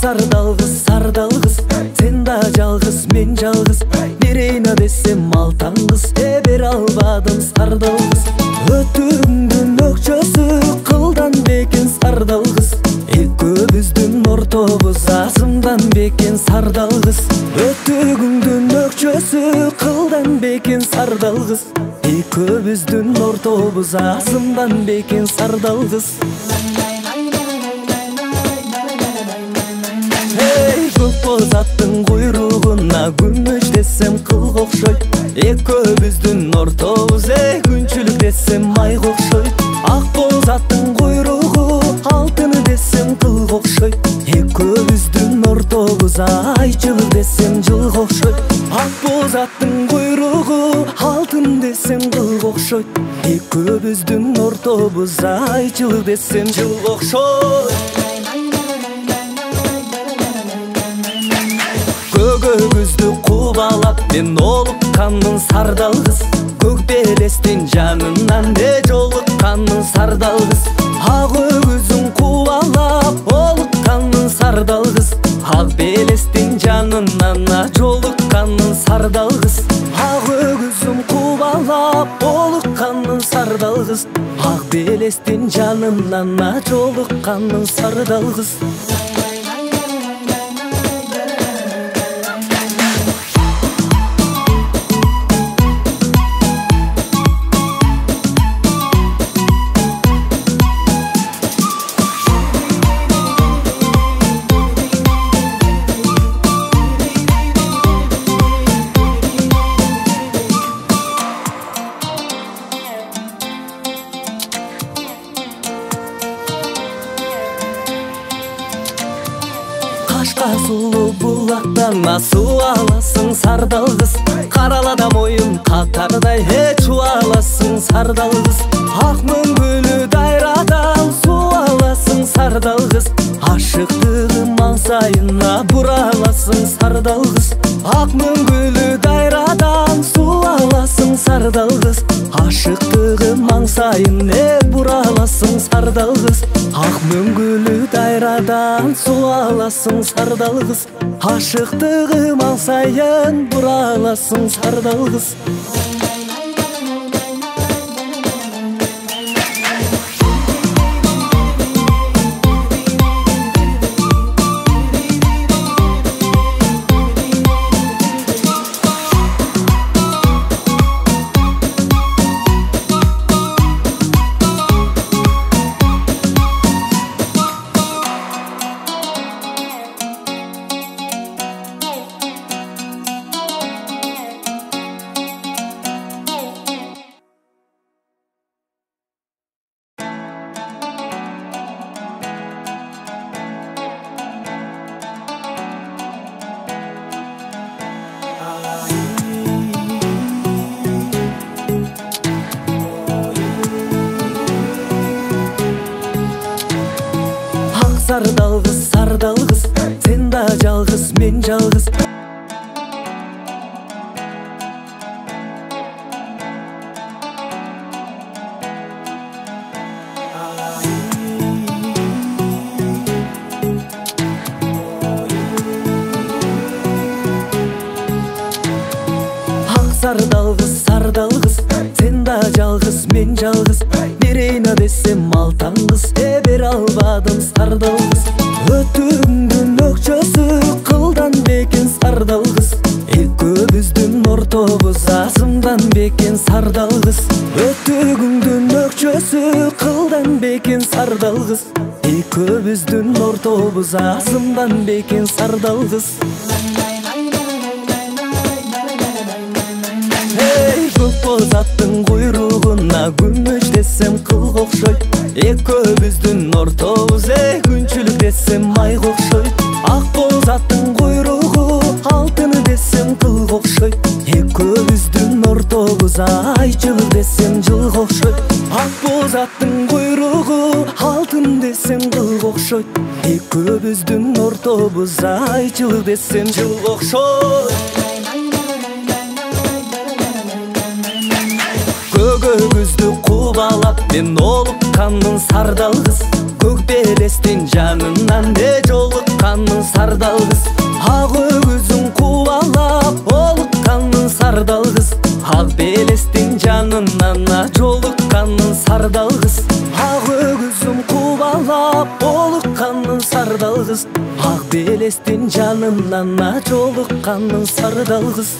сардал кыз, сен да жалгыз, мен жалгыз. Берейна десем алтан кыз, бере албадым сардал кыз. Өтүңдүн өкчөсү кылдан бекен сардал кыз. Экөөбүздүн ортобуз азымдан бекен сардал кыз. Өтүгүңдүн өкчөсү кылдан бекен сардал кыз. Экөөбүздүн ортобуз азымдан бекен сардал кыз. Көкбоз аттын куйругуна күмүш десем кылга окшойт. Экөөбүздүн ортобуз күнчүлүк десем майга окшойт. Акбоз аттын куйругу алтын десем кылга окшойт. Экөөбүздүн ортобуз айчылык десем жылга окшойт. Акбоз аттын куйругу алтын десем кылга окшойт. Экөөбүздүн ортобуз айчылык десем жылга окшойт. Көгөбүздү кубалап мен олукканмын сардал кыз. Көк белестин жанынан жолукканмын сардал кыз. Ак өгүзүн кубалап олукканмын сардал кыз. Ак белестин жанынан жолукканмын сардал кыз. Ак өгүзүн кубалап олукканмын сардал кыз. Ак белестин жанынан жолукканмын сардал кыз. Кашка сулуу булактан суу аласың сардал кыз. Каралада моюн катардай чубаласың сардал кыз. Ак мөңгүлү дайрадан суу аласың сардал кыз. Ашыктыгым маңсайына бураласың сардал кыз. Ак мөңгүлү дайрадан суу аласың сардал кыз. Ашыктыгым маңсайына бураласың сардал кыз. Ак мөңгүлү дайрадан суу аласың сардал кыз. Ашыктыгым маңсайын бураласың сардал кыз. Сардал кыз, сен да жалгыз, мен жалгыз. Сардал кыз, сен да жалгыз, мен жалгыз. Берейна десем алтан кыз, бере албадым сардал кыз. Өтүңдүн өкчөсү кылдан бекен сардал кыз. Экөөбүздүн ортобуз азымдан бекен сардал кыз. Өтүгүңдүн өкчөсү кылдан бекен сардал кыз. Экөөбүздүн ортобуз азымдан бекен сардал кыз. Көкбоз аттын куйругуна күмүш десем кылга окшойт. Экөөбүздүн ортобуз күнчүлүк десем майга окшойт. Акбоз аттын куйругу алтын десем кылга окшойт. Экөөбүздүн ортобуз айчылык десем жылга окшойт. Акбоз аттын куйругу алтын десем кылга окшойт. Экөөбүздүн ортобуз айчылык десем жылга окшойт. Көгөбүздү кубалап мен олукканмын сардал кыз. Көк белестин жанынан жолукканын сардал кыз. Ак өгүзүн кубалап олукканын сардал кыз. Ак белестин жанынан жолукканын сардал кыз. Ак өгүзүн кубалап олукканын сардал кыз. Ак белестин жанынан жолукканын сардал кыз.